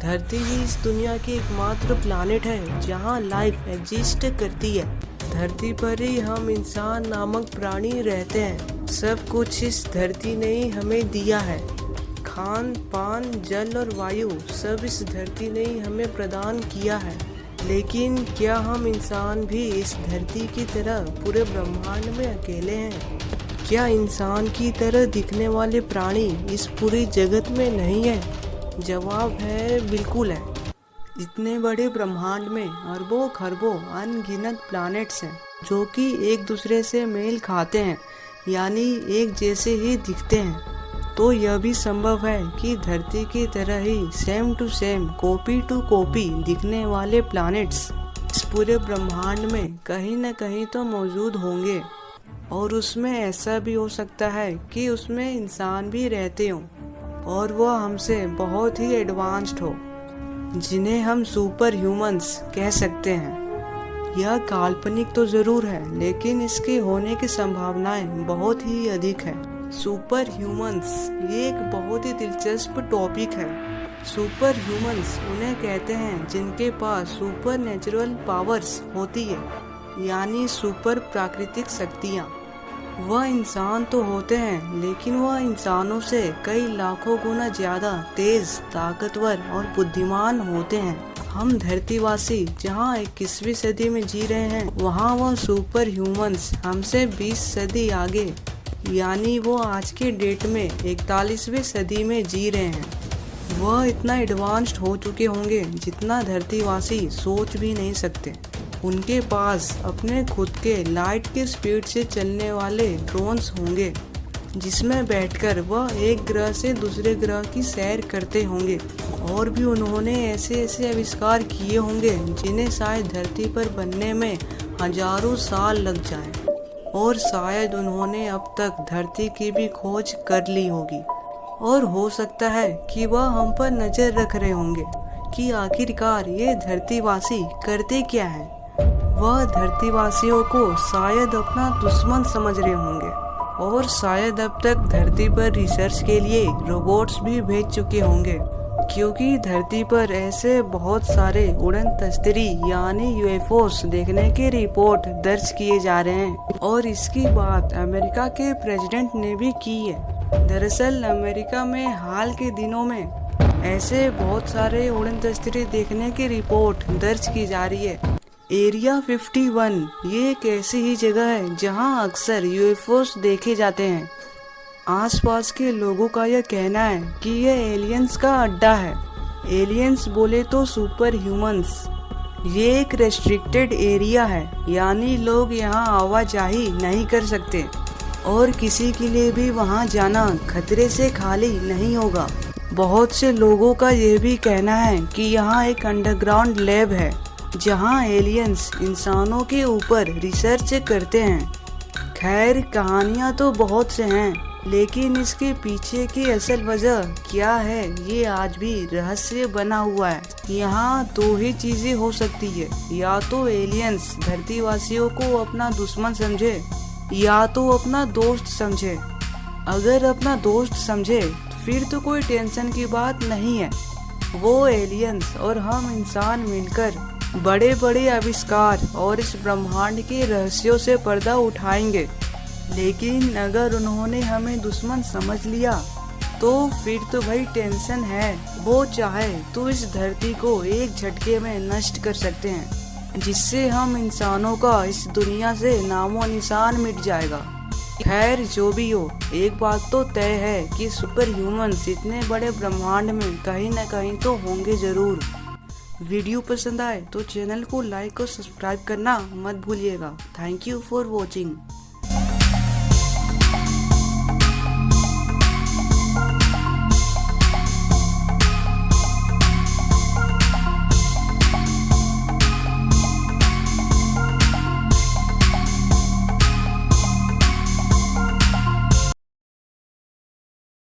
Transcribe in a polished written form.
धरती ही इस दुनिया की एकमात्र प्लानेट है जहाँ लाइफ एग्जिस्ट करती है। धरती पर ही हम इंसान नामक प्राणी रहते हैं। सब कुछ इस धरती ने ही हमें दिया है। खान पान जल और वायु सब इस धरती ने ही हमें प्रदान किया है। लेकिन क्या हम इंसान भी इस धरती की तरह पूरे ब्रह्मांड में अकेले हैं? क्या इंसान की तरह दिखने वाले प्राणी इस पूरे जगत में नहीं है? जवाब है बिल्कुल है। इतने बड़े ब्रह्मांड में अरबों खरबों अनगिनत प्लैनेट्स हैं जो कि एक दूसरे से मेल खाते हैं, यानी एक जैसे ही दिखते हैं। तो यह भी संभव है कि धरती की तरह ही same to same copy to copy दिखने वाले प्लैनेट्स इस पूरे ब्रह्मांड में कहीं न कहीं तो मौजूद होंगे। और उसमें ऐसा भी हो सकता है कि उसमें इंसान भी रहते हों और वह हमसे बहुत ही एडवांस्ड हो, जिन्हें हम सुपर ह्यूमंस कह सकते हैं। यह काल्पनिक तो जरूर है, लेकिन इसके होने की संभावनाएं बहुत ही अधिक है। सुपर ह्यूमंस ये एक बहुत ही दिलचस्प टॉपिक है। सुपर ह्यूमंस उन्हें कहते हैं जिनके पास सुपर नेचुरल पावर्स होती है, यानी सुपर प्राकृतिक शक्तियाँ। वह इंसान तो होते हैं, लेकिन वह इंसानों से कई लाखों गुना ज्यादा तेज, ताकतवर और बुद्धिमान होते हैं। हम धरतीवासी जहां 21वीं सदी में जी रहे हैं, वहां वह सुपर ह्यूमंस हमसे 20 सदी आगे, यानी वो आज के डेट में 41वीं सदी में जी रहे हैं। वह इतना एडवांस्ड हो चुके होंगे जितना धरतीवासी सोच भी नहीं सकते। उनके पास अपने खुद के लाइट के स्पीड से चलने वाले ड्रोन्स होंगे, जिसमें बैठकर वह एक ग्रह से दूसरे ग्रह की सैर करते होंगे। और भी उन्होंने ऐसे ऐसे आविष्कार किए होंगे जिन्हें शायद धरती पर बनने में हजारों साल लग जाएं। और शायद उन्होंने अब तक धरती की भी खोज कर ली होगी। और हो सकता है कि वह हम पर नजर रख रहे होंगे कि आखिरकार ये धरतीवासी करते क्या हैं। वह धरतीवासियों को शायद अपना दुश्मन समझ रहे होंगे और शायद अब तक धरती पर रिसर्च के लिए रोबोट्स भी भेज चुके होंगे, क्योंकि धरती पर ऐसे बहुत सारे उड़न तस्तरी यानी यूएफओस देखने के रिपोर्ट दर्ज किए जा रहे हैं। और इसकी बात अमेरिका के प्रेसिडेंट ने भी की है। दरअसल अमेरिका में हाल के दिनों में ऐसे बहुत सारे उड़न तस्तरी देखने की रिपोर्ट दर्ज की जा रही है। एरिया 51 ये एक ऐसी ही जगह है जहां अक्सर यूएफओस देखे जाते हैं। आसपास के लोगों का यह कहना है कि यह एलियंस का अड्डा है। एलियंस बोले तो सुपर ह्यूमंस। ये एक रेस्ट्रिक्टेड एरिया है, यानी लोग यहाँ आवाजाही नहीं कर सकते और किसी के लिए भी वहाँ जाना खतरे से खाली नहीं होगा। बहुत से लोगों का यह भी कहना है कि यहाँ एक अंडरग्राउंड लैब है जहाँ एलियंस इंसानों के ऊपर रिसर्च करते हैं। खैर कहानियाँ तो बहुत से हैं, लेकिन इसके पीछे की असल वजह क्या है ये आज भी रहस्य बना हुआ है। यहाँ दो ही चीजें हो सकती है, या तो एलियंस धरतीवासियों को अपना दुश्मन समझे या तो अपना दोस्त समझे। अगर अपना दोस्त समझे फिर तो कोई टेंशन की बात नहीं है। वो एलियंस और हम इंसान मिलकर बड़े बड़े आविष्कार और इस ब्रह्मांड के रहस्यों से पर्दा उठाएंगे। लेकिन अगर उन्होंने हमें दुश्मन समझ लिया तो फिर तो भाई टेंशन है। वो चाहे तो इस धरती को एक झटके में नष्ट कर सकते हैं, जिससे हम इंसानों का इस दुनिया से नामो निशान मिट जाएगा। खैर जो भी हो, एक बात तो तय है कि सुपर ह्यूमंस इतने बड़े ब्रह्मांड में कहीं न कहीं तो होंगे जरूर। वीडियो पसंद आए तो चैनल को लाइक और सब्सक्राइब करना मत भूलिएगा। Thank you for watching.